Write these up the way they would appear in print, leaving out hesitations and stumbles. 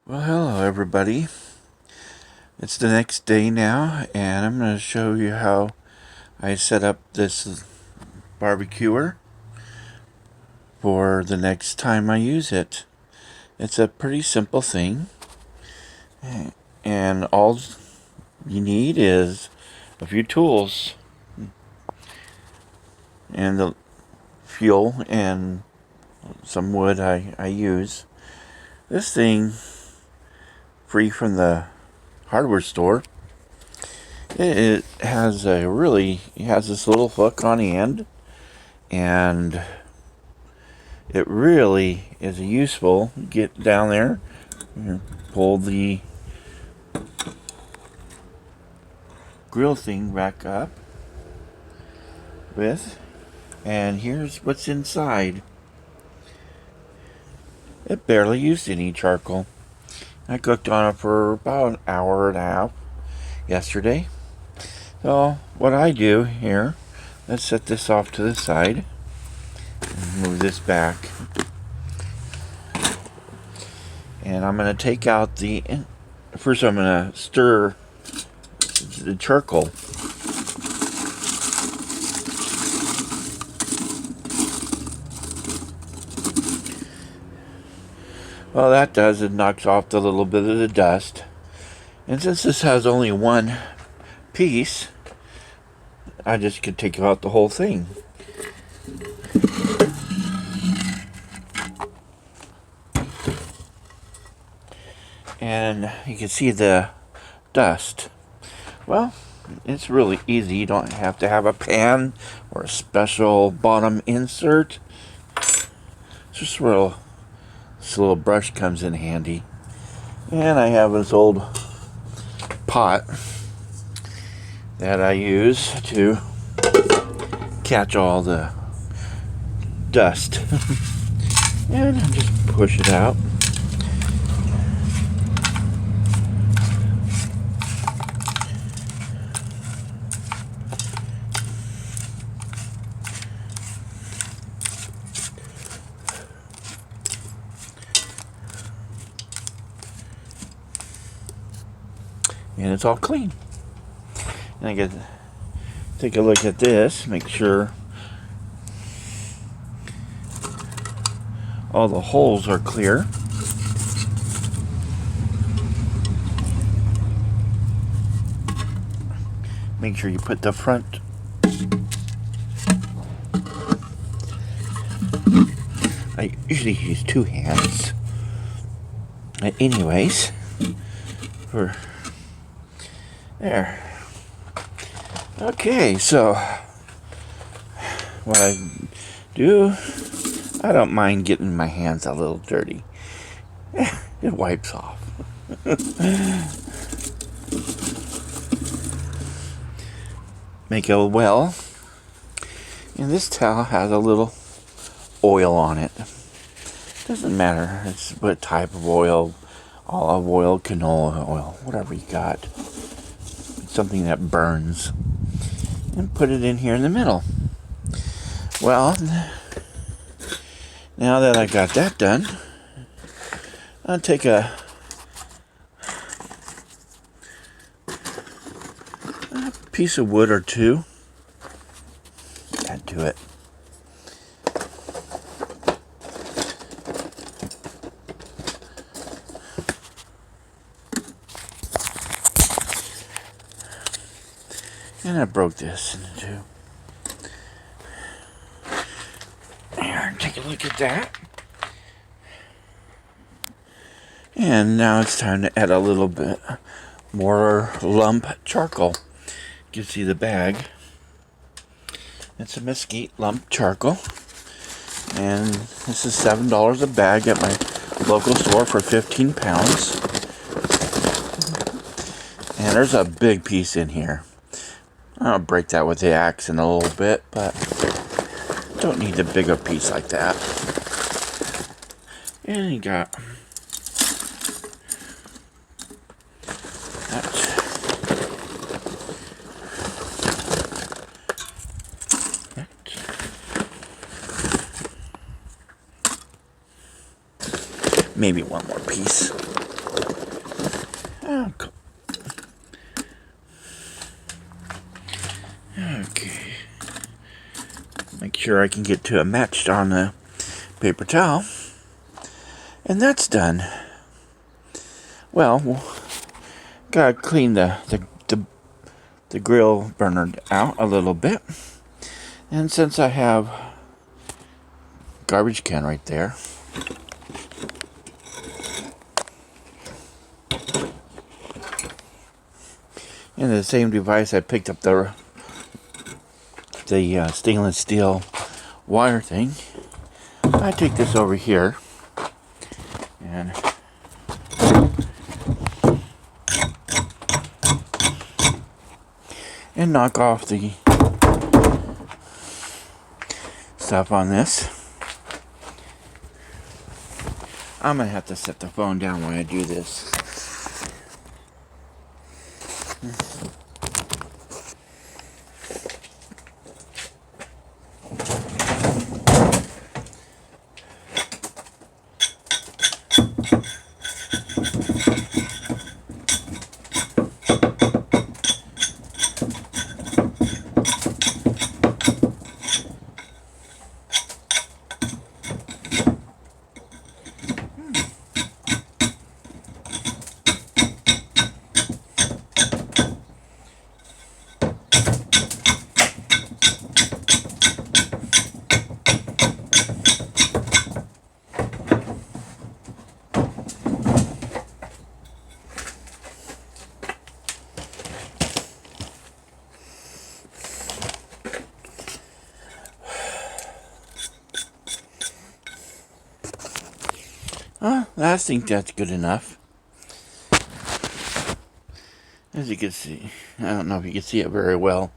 Well, hello everybody. It's the next day now, and I'm going to show you how I set up this barbecuer for the next time I use it. It's a pretty simple thing, and all you need is a few tools and the fuel and some wood I use. This thing, free from the hardware store, it has this little hook on the end, and it really is useful. Get down there, pull the grill thing back up with, and here's what's inside. It barely used any charcoal. I cooked on it for about an hour and a half yesterday. So what I do here, let's set this off to the side and move this back, and I'm going to take out first I'm going to stir the charcoal. Well, that does, it knocks off a little bit of the dust. And since this has only one piece, I just could take out the whole thing. And you can see the dust. Well, it's really easy. You don't have to have a pan or a special bottom insert. Just where this little brush comes in handy. And I have this old pot that I use to catch all the dust. And I just push it out. And it's all clean. And I get to take a look at this, make sure all the holes are clear. Make sure you put the front I usually use two hands. Anyways, for there. Okay, so what I do, I don't mind getting my hands a little dirty. It wipes off. Make a well, and this towel has a little oil on it. Doesn't matter it's what type of oil, olive oil, canola oil, whatever you got. Something that burns, and put it in here in the middle. Well, now that I got that done, I'll take a piece of wood or two, add to it. And I broke this into two. Here, take a look at that. And now it's time to add a little bit more lump charcoal. You can see the bag. It's a mesquite lump charcoal. And this is $7 a bag at my local store for 15 pounds. And there's a big piece in here. I'll break that with the axe in a little bit, but don't need a bigger piece like that. And you got that. Maybe one more piece. sure I can get to it matched on the paper towel. And that's done. Well, gotta clean the grill burner out a little bit. And since I have garbage can right there, in the same device I picked up the stainless steel wire thing, I take this over here and knock off the stuff on this. I'm gonna have to set the phone down when I do this. I think that's good enough. As you can see, I don't know if you can see it very well,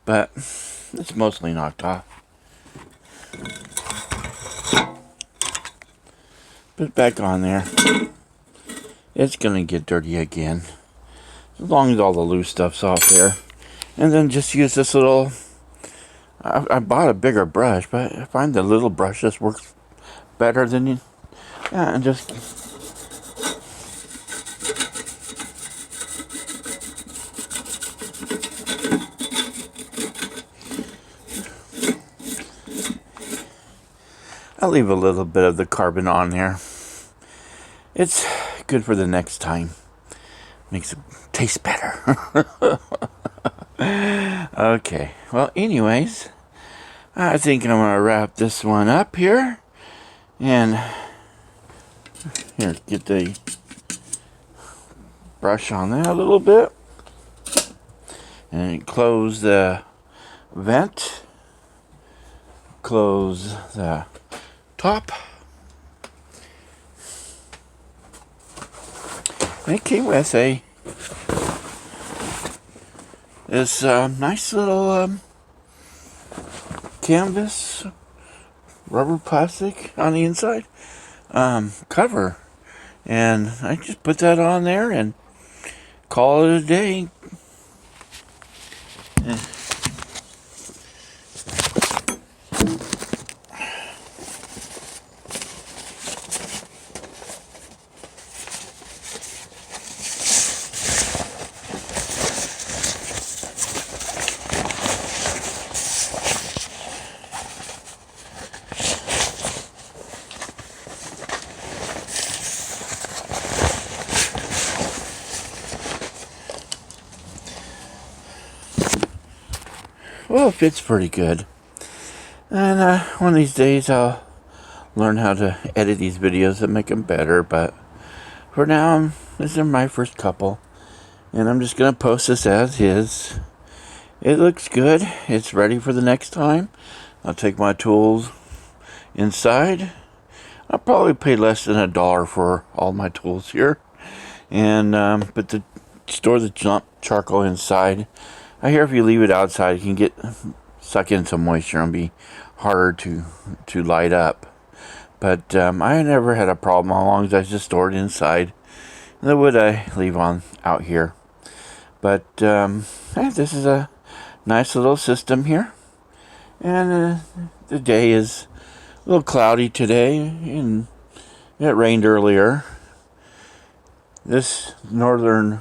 but it's mostly knocked off. Put it back on there. It's gonna get dirty again, as long as all the loose stuff's off there. And then just use this little, I bought a bigger brush, but I find the little brush just works better than you. Yeah, and just I'll leave a little bit of the carbon on there. It's good for the next time. Makes it taste better. Okay, well, anyways, I think I'm gonna wrap this one up here. And here, get the brush on that a little bit. And close the vent. Close the top. And it came with this nice little canvas, rubber plastic on the inside cover, and I just put that on there and call it a day. Well, it fits pretty good. And one of these days I'll learn how to edit these videos and make them better. But for now, this is my first couple. And I'm just going to post this as is. It looks good. It's ready for the next time. I'll take my tools inside. I'll probably pay less than $1 for all my tools here. And store the charcoal inside. I hear if you leave it outside, you can suck in some moisture and be harder to light up. But I never had a problem as long as I just store it inside. And the wood I leave out here. But hey, this is a nice little system here. And the day is a little cloudy today, and it rained earlier. This northern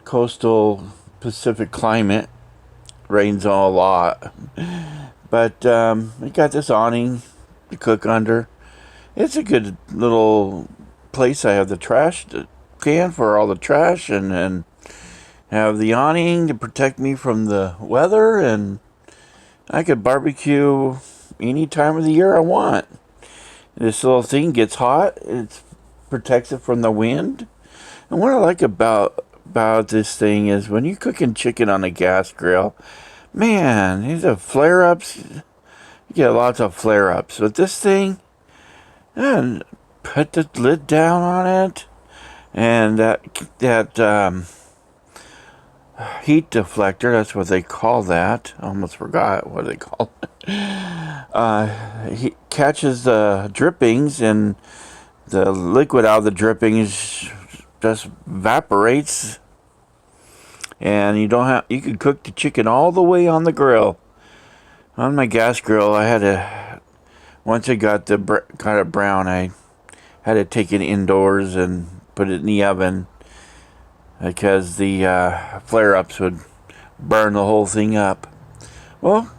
coastal Pacific climate rains a lot, But we got this awning to cook under. It's a good little place. I have the trash can for all the trash, and have the awning to protect me from the weather, and I could barbecue any time of the year I want. This little thing gets hot. It protects it from the wind. And what I like about this thing is when you're cooking chicken on a gas grill, man, these are flare-ups. You get lots of flare-ups. With this thing, and put the lid down on it, and that heat deflector, that's what they call that. I almost forgot what they call it. He catches the drippings, and the liquid out of the drippings just evaporates, and you can cook the chicken all the way on the grill. On my gas grill, once it got it brown, I had to take it indoors and put it in the oven because the flare-ups would burn the whole thing up. Well,